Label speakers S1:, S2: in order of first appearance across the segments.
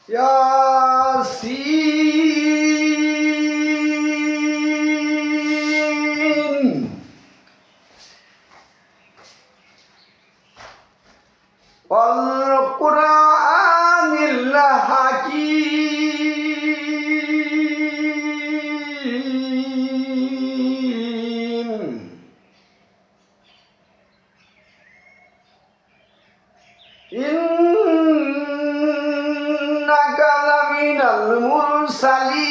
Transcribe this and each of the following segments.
S1: ياسين والقرآن الحكيم إنك لمن المرسلين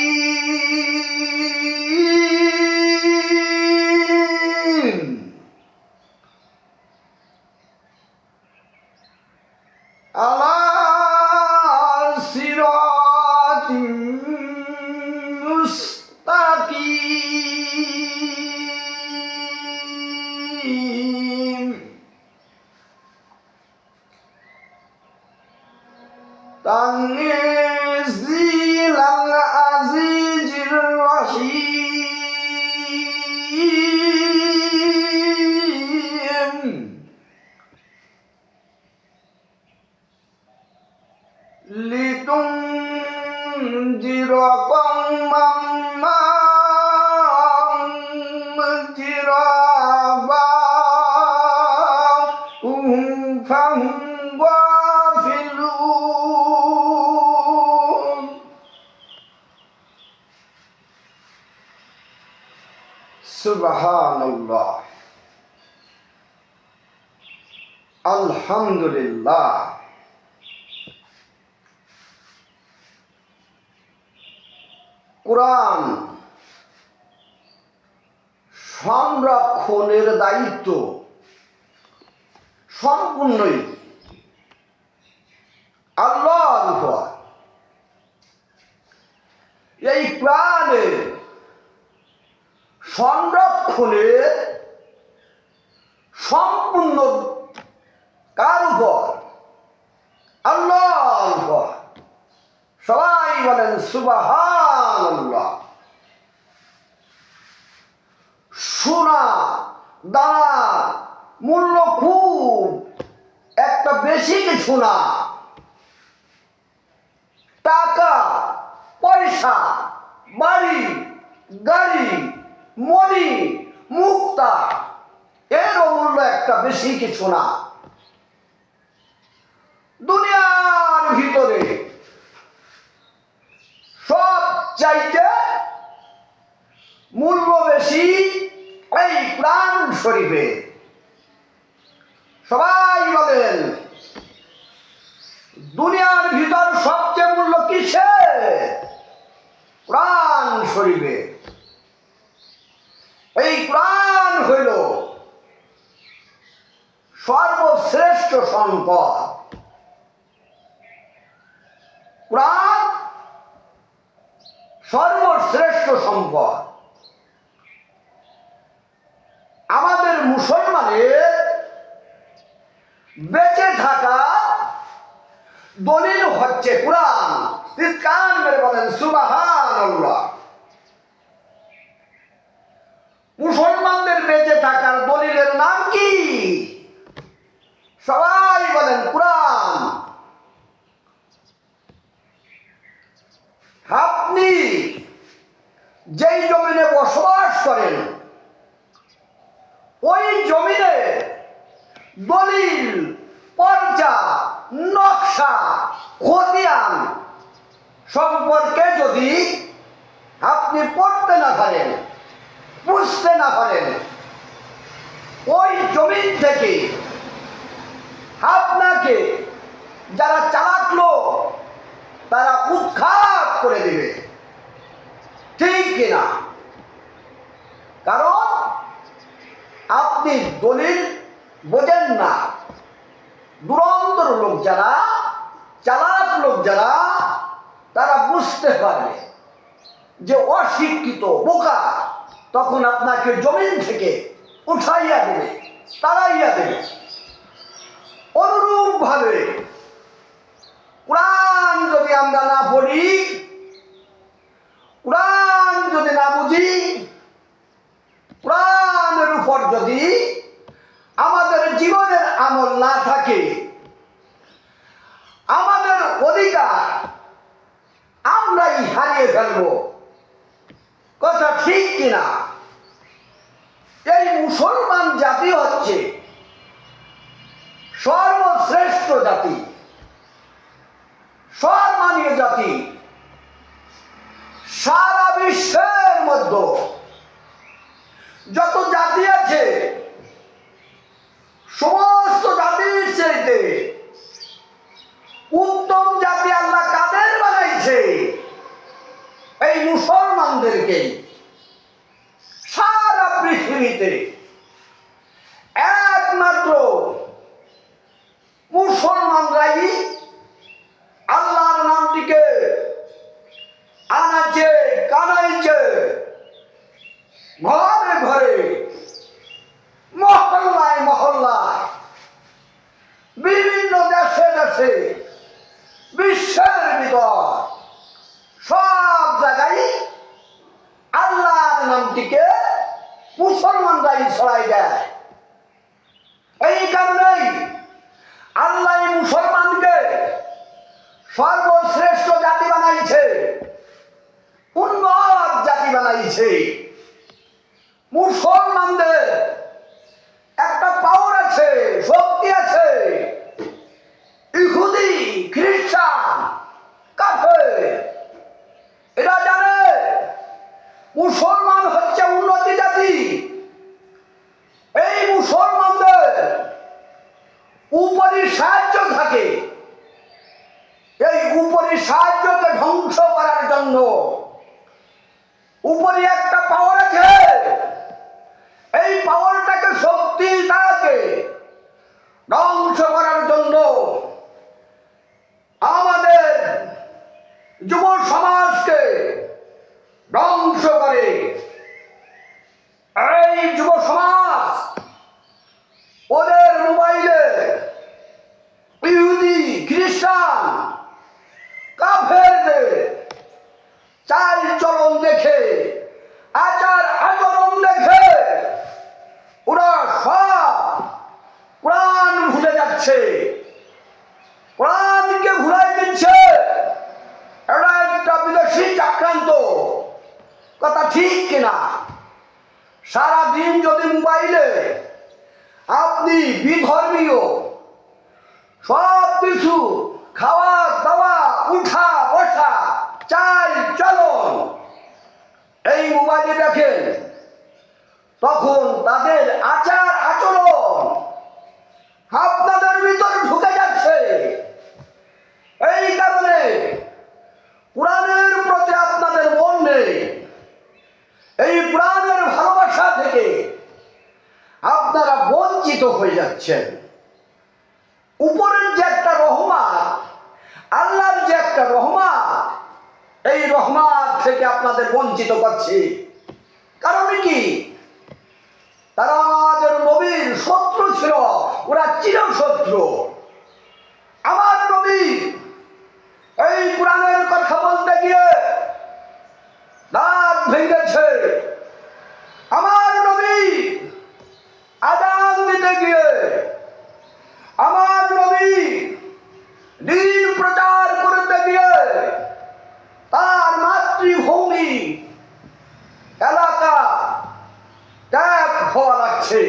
S1: على صراط مستقيم تنزيل العزيز الرحيم لتنذر قوما ما أنذر آباؤهم فهم غافلون سبحان الله الحمد لله কোরআন সংরক্ষণের দায়িত্ব সম্পূর্ণই আল্লাহর উপর। এই কোরআনের সংরক্ষণের সম্পূর্ণ কার উপর? আল্লাহর উপর। সবাই বলেন সুবহানাল্লাহ। সোনা দানা মূল্য খুব একটা বেশি কিছু না। টাকা পয়সা বাড়ি গাড়ি মণি মুক্তা এরও মূল্য একটা বেশি কিছু না। দুনিয়ার ভিতরে সব চাইতে মূল্য বেশি এই কোরআন শরীফে। সবাই বলেন দুনিয়ার ভিতর সবচেয়ে মূল্য কিসে? কোরআন শরীফে। এই কোরআন হইল সর্বশ্রেষ্ঠ সম্পদ। কোরআন সর্বশ্রেষ্ঠ সম্পদ। আমাদের মুসলমানের বেঁচে থাকা দলিল হচ্ছে কোরআন। চিৎকার মেরে বলেন সুবহানাল্লাহ। মুসলমানদের বেঁচে থাকার দলিলের নাম কি? সবাই বলেন কোরআন। আপনি যেই জমিনে বসবাস করেন ওই জমিনে দলিল পর্চা নকশা খতিয়ান সম্পর্কে যদি আপনি পড়তে না পারেন বুঝতে না পারেন ওই জমিন থেকে আপনাকে যারা চালাক লোক তারা উৎখাত করে দিবে। ঠিক কিনা? কারণ আপনি দলিল বোঝেন না। দুরন্তর লোক যারা চালাক লোক যারা তারা বুঝতে পারবে যে অশিক্ষিত বোকা, তখন আপনাকে জমিন থেকে উঠাইয়া দেবে, তাড়াইয়া দেবে। অনুরূপ ভাবে কোরআন যদি আমরা না পড়ি, কোরআন যদি না বুঝি, কোরআনের উপর যদি আমাদের জীবনের আমল না থাকে, আমাদের অধিকার ফেলবো। কথা ঠিক কিনা? এই মুসলমান জাতি হচ্ছে সর্বশ্রেষ্ঠ জাতি, সম্মানীয় জাতি। সারা বিশ্বের মধ্যে যত জাতি আছে সমস্ত জাতির চাইতে উত্তম জাতি আল্লাহ কাদের বানাইছে? এই মুসলমানদেরকে। সারা পৃথিবীতে একমাত্র মুসলমানরাই আল্লাহর নামটিকে আনাচে কানাইছে, ঘরে ঘরে, মহল্লায় মহল্লায়, বিভিন্ন দেশে দেশে, বিশ্বের ভিতর সব জায়গায় আল্লাহর নামটিকে মুসলমানরাই ছড়াই দেয়। এই কারণেই আল্লাহ মুসলমানকে সর্বশ্রেষ্ঠ জাতি বানাইছে, উন্নত জাতি বানাইছে। মুসলমানদের একটা পাওয়ার আছে, শক্তি আছে। ইহুদি, খ্রিস্টান, কাফের এরা জানে মুসলমান হচ্ছে উন্নতি জাতি। এই মুসলমানদের উপরি সাহায্য থাকে। এই উপরি সাহায্যকে ধ্বংস করার জন্য উপরি একটা পাওয়ার আছে। এই পাওয়ারটাকে, শক্তিটাকে ধ্বংস করার জন্য আমাদের যুব সমাজকে ধ্বংস করে। এই যুব সমাজ ওদের মোবাইলে ইহুদি, খ্রিস্টান, কাফেরদের চাল চলন দেখে, আচার আচরণ দেখে ওরা সব কোরআন ভুলে যাচ্ছে, কোরআনকে ভুলাই দিচ্ছে। এটা একটা বিদেশি চক্রান্ত। কথা ঠিক কিনা? সারাদিন যদি মোবাইলে আপনি বিধর্মীয় সব কিছু, খাওয়া দাওয়া, উঠা বসা, চাল চলন এই মোবাইলে দেখেন, তখন তাদের আচার আচরণ আপনাদের ভিতর ঢুকে যাচ্ছে। এই কারণে কোরআনের প্রতি আপনাদের মন নেই। এই কোরআনের ভালোবাসা থেকে আপনারা বঞ্চিত হয়ে যাচ্ছেন। উপরের যে একটা রহমত, আল্লাহর যে একটা রহমত, এই রহমত থেকে আপনাদের বঞ্চিত করছে। কারণ কি? তারা আমাদের নবীর শত্রু ছিল, ওরা চিরশত্রু। আমার নবী এই কোরআনের কথা বলতে গিয়ে দাঁত ভেঙেছে। আমার নবী আযান দিতে গিয়ে, আমার নবী দ্বীন প্রচার করতে গিয়ে তার মাতৃভূমি এলাকা ত্যাগ হওয়া লাগছে।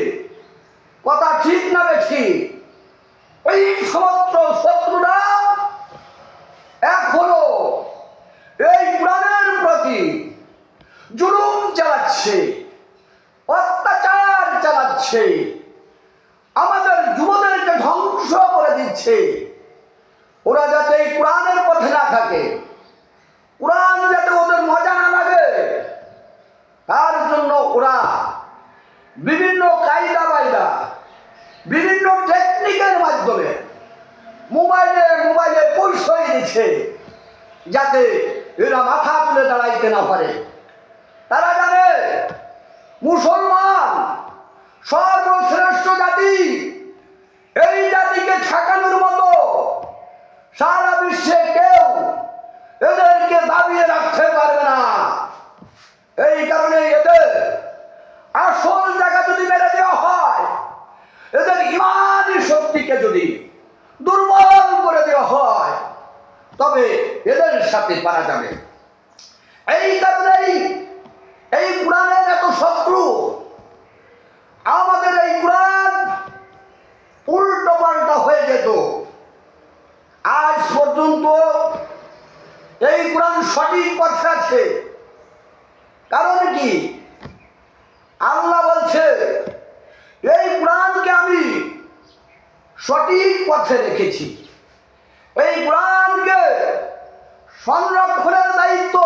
S1: কথা ঠিক না বেশি? এই সমস্ত শত্রুরা এখনো এই কোরআনের প্রতি জুলুম চালাচ্ছে, অত্যাচার চালাচ্ছে, আমাদের যুবদেরকে ধ্বংস করে দিচ্ছে। ওরা যাতে এই কোরআনের পথে না থাকে, কোরআন যাতে ওদের মজা না লাগে, তার জন্য ওরা বিভিন্ন কায়দা বায়দা, বিভিন্ন টেকনিকের মাধ্যমে মোবাইলে মোবাইলে পরিচয় দিচ্ছে, যাতে এরা মাথা তুলে দাঁড়াইতে না পারে। তারা জানে মুসলমান সর্বশ্রেষ্ঠ জাতি। এই জাতিকে ঠেকানোর মতো সারা বিশ্বে কেউ এদেরকে দাবিয়ে রাখতে পারবে না। এই কারণে এদের আসল জায়গা যদি মেরে দেওয়া হয়, এদের ইমানি শক্তিকে যদি দুর্বল করে দেওয়া হয়, তবে এদের সাথে পারা যাবে। এই কারণেই এই কোরআনের এত শত্রু। আমাদের এই কোরআন উল্টো পাল্টা হয়ে যেত। আজ পর্যন্ত এই কোরআন সঠিক পথে আছে। কারণ কি? আল্লাহ বলছে এই কোরআনকে আমি সঠিক পথে রেখেছি। এই কোরআনকে সংরক্ষণের দায়িত্ব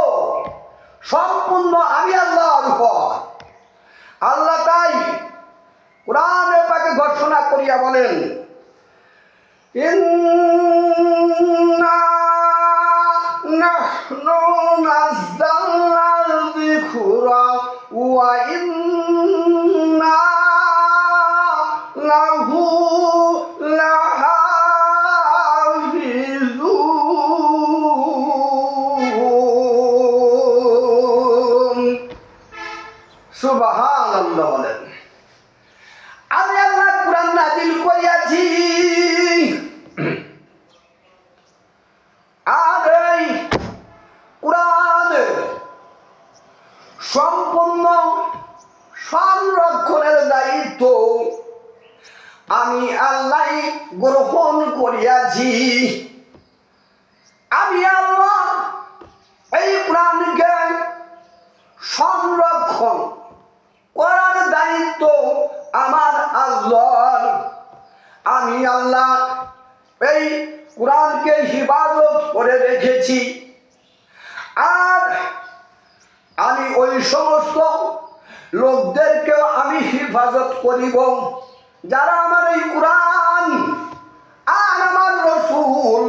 S1: সম্পূর্ণ আমি আল্লাহর উপর। আল্লাহ তাই কোরআনে পাকে ঘোষণা করিয়া বলেন, ইন্না নাহনু নাযালনাল যিকরা ওয়া ইন্না লাহু লাহাফিজুন। সুবহানাল্লাহ বলেন। আমি আল্লাহ কোরআন নাযিল করিয়াছি, আর এই কোরআনের সম্পূর্ণ সংরক্ষণের দায়িত্ব আমি আল্লাহ গ্রহণ করিয়াছি। আমি আল্লাহ এই কোরআনকে সংরক্ষণ করার দায়িত্ব আমার আল্লাহর। আমি আল্লাহ এই কোরআনকে হিফাজত করে রেখেছি। আর আমি ওই সমস্ত লোকদেরকেও আমি হিফাজত করিব যারা আমার এই কোরআন আর আমার রাসূল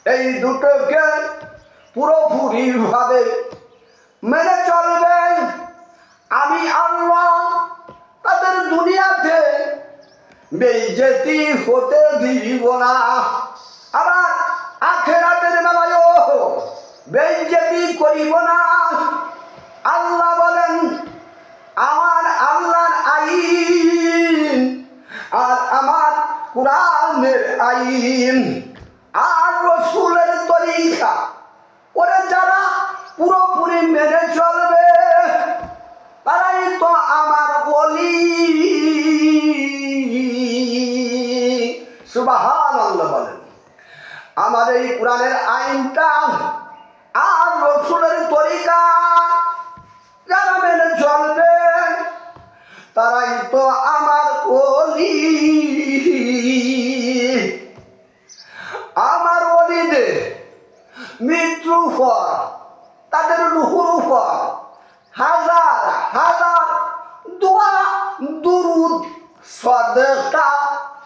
S1: এই দুটোকে পুরোপুরিভাবে মেনে চলবে। আমি আল্লাহ তাদের দুনিয়াতে বেইজ্জতি হতে দিব না, আবার আখিরাতের বেলায়ও বেইজ্জতি করিব না। আল্লাহ বলেন আমার আল্লাহর আইন আর আমার কোরআনের আইন আর রাসূলের তরিকা ওরে যারা পুরোপুরি মেনে চলবে তারাই তো আমার ওলি। সুবহানাল্লাহ বলেন। আমার এই কোরআনের আইনটা আর রাসূলের তরিকা যারা মেনে চলবে তারাই তো আমার ওলি। আমার ওলিদের মৃত্যুর পর তাদের রূহের উপর হাজার হাজার দোয়া দুরূদ সাদকা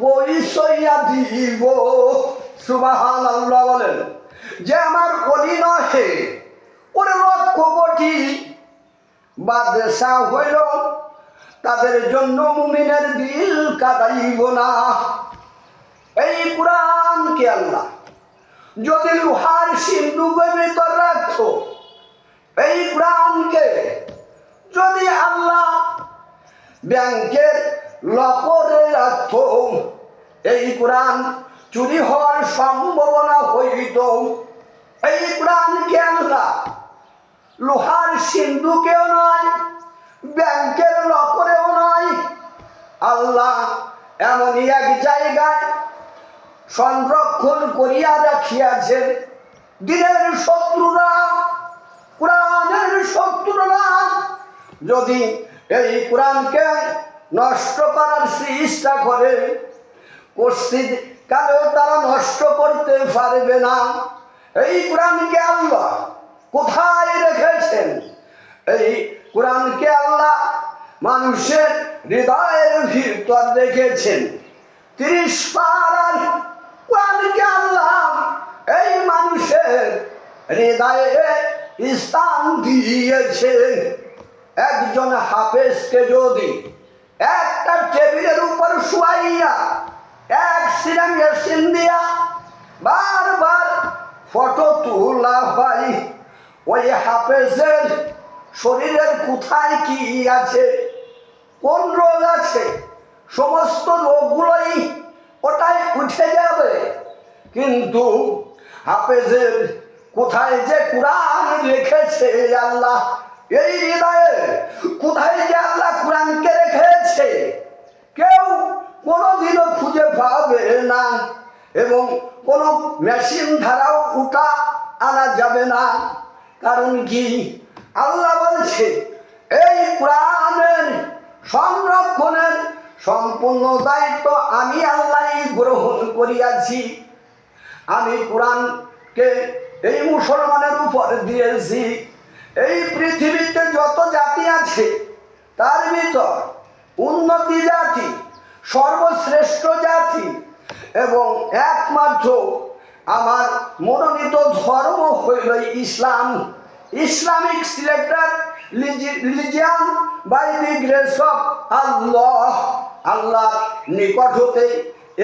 S1: পরিচয়া দিব। সুবহানাল্লাহ বলেন। যে আমার ওলি নহে ওরে লক্ষ কোটি বাদশাহ হইল তাদের জন্য মুমিনের দিল কাঁদাইব না। এই কোরআনকে আল্লাহ যদি লোহার সিন্ধুকের ভিতর রাখত, এই কোরআনকে যদি আল্লাহ ব্যাংকের লকরে রাখত, এই কোরআন চুরি হওয়ার সম্ভাবনা হইত। এই কোরআনকে আল্লাহ লোহার সিন্ধুকেও নয়, ব্যাংকের লকরেও নয়, আল্লাহ এমনই এক জায়গায় সংরক্ষণ করিয়া রাখিয়াছেন। দিনের শত্রুরা, কোরআনের শত্রুরা যদি এই কোরআনকে নষ্ট করার চেষ্টা করে, কষ্টিত কালেও তারা নষ্ট করতে পারবে না। এই কোরআনকে আল্লাহ কোথায় রেখেছেন? এই কোরআনকে আল্লাহ মানুষের হৃদয়ের ভিতর রেখেছেন। 30 পারার কোরআনকে আল্লাহ এই মানুষের হৃদয়ে স্থান দিয়েছে। একজন হাফেজকে যদি একটা টেবিলের উপর শুয়াইয়া এক সিরাঙ্গে সিন্দিয়া বারবার ফটো তোলা হয়, ওই হাফেজের শরীরের কোথায় কি আছে, কোন রোগ আছে, সমস্ত রোগগুলোই ওটাই উঠে যাবে। কিন্তু হাফেজের কোথায় যে কোরআন রেখেছে আল্লাহ, এই হৃদয়ে কোথায় যে আল্লাহ কোরআনকে রেখেছে কেউ কোনোদিনও খুঁজে পাবে না, এবং কোনো মেশিন দ্বারাও উঠা আনা যাবে না। কারণ কি? আল্লাহ বলছে এই কোরআনের সংরক্ষণের সম্পূর্ণ দায়িত্ব আমি আল্লাহ গ্রহণ করিয়াছি। আমি কোরআনকে এই মুসলমানের উপর দিয়েছি। এই পৃথিবীতে যত জাতি আছে তার ভিতর উন্নতি জাতি, সর্বশ্রেষ্ঠ জাতি এবং একমাত্র আমার মনোনীত ধর্ম হইল Islam. Islamic selected religion by the grace of Allah. আল্লাহর নিকট হতে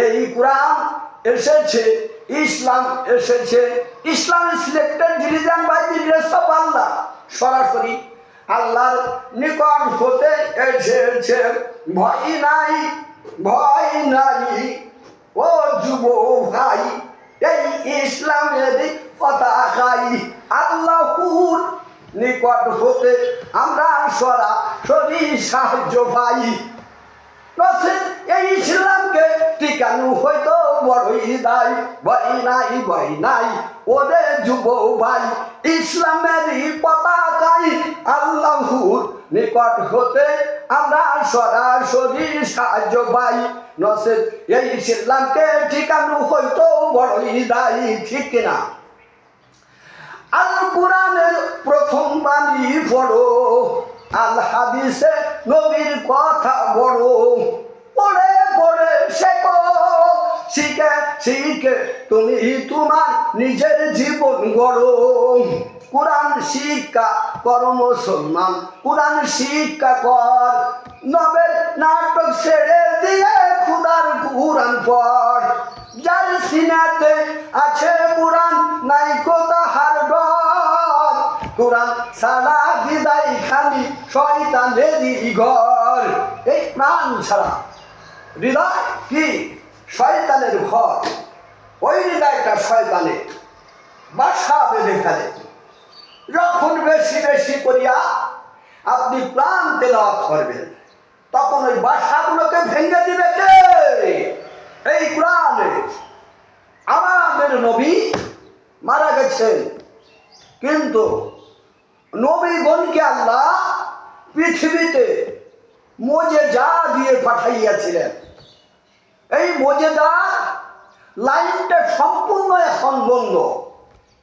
S1: এই কোরআন এসেছে, ইসলাম এসেছে। Islam selected religion by the grace of Allah, সরাসরি আল্লাহর নিকট হতে এসেছে। ভয় নাই, ভয় নাই ও যুব ভাই, এই ইসলামের পতাকাই আল্লাহর নিকট হতে আমরা সরাসরি সাহায্য পাই। এই ইসলামকে টিকানো হয়তো বড়ই দায়। ভয় নাই, ভয় নাই ওরে যুব ভাই, ইসলামের পতাকাই আল্লাহর নিকট হতে আমরা সরাসরি সাহায্য পাই। নচেত এই ইসলামকে টিকানো হয়তো বড়ই দায়, ঠিক কিনা? আল কোরআনের প্রথম বাণী পড়ো, আল হাদিসে নবীর কথা বড়। পড়ে পড়ে শেখো, শিখে শিখে তুমি তোমার নিজের জীবন গড়ো। কোরআন শিক্ষা কর মুসলমান, কোরআন শিক্ষা কর। নবের নাটক ছেড়ে দিয়ে খুদার কোরআন পড়। যার সিনাতে আছে কোরআন নাই কোথাহার ডর। কোরআন ছাড়া বিদায় খালি শয়তানেরই ঘর। এই প্রাণ ছাড়া হৃদয় কি? শয়তানের ঘর। ওই হৃদয়টা শয়তানের বাসা বেঁধে ফেলে। যখন বেশি বেশি করিয়া আপনি প্রাণ তেলাওয়াত করবেন তখন ওই বাসাগুলোকে ভেঙে দিবে কে? এই কোরআনে। আমাদের নবী মারা গেছেন, কিন্তু নবীগণকে আল্লাহ পৃথিবীতে মুজিজা দিয়ে পাঠাইয়াছিলেন। এই মুজিজা লাইনটা সম্পূর্ণ এখন বন্ধ,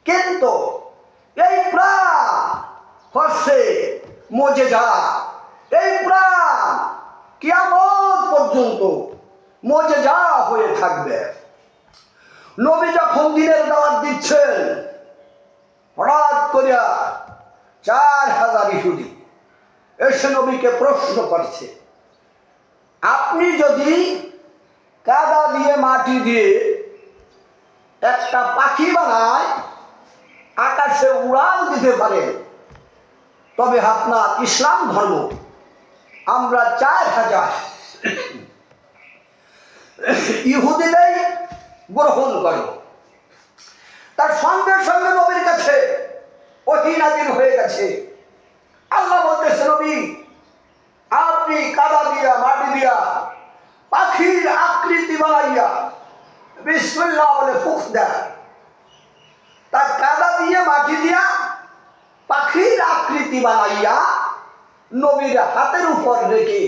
S1: কিন্তু এই প্রাণ হচ্ছে মুজিজা। এই প্রাণ কিয়ামত পর্যন্ত মুজিজা হয়ে থাকবে। নবী যখন দিনের দাওয়াত দিচ্ছেন, হঠাৎ করিয়া 4000 ইহুদি এসে নবীকে প্রশ্ন করছে, আপনি যদি কাদা দিয়ে মাটি দিয়ে একটা পাখি বানায় আকাশে উড়াল দিতে পারেন, তবে আপনার ইসলাম ধর্ম আমরা 4000 ইহুদিদের গ্রহণ করব। তার সঙ্গে সঙ্গে নবীর কাছে ওহী নাযিল হয়ে গেছে। আল্লাহ বলতেছে, নবী আপনি কাদা দিয়া মাটি দিয়া পাখির আকৃতি বানাইয়া বিসমিল্লাহ বলে ফুঁক দেন। তার কাদা দিয়ে মাটি দিয়া পাখির আকৃতি বানাইয়া নবীর হাতের উপর রেখে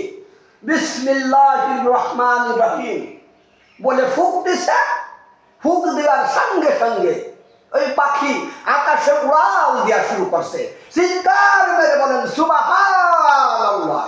S1: বিসমিল্লাহির রহমানির রহিম বলে ফুঁক দিছে। ফুঁক দেওয়ার সঙ্গে সঙ্গে ওই পাখি আকাশে উড়াল দেওয়া শুরু করছে। চিৎকার মেরে বলেন সুবহান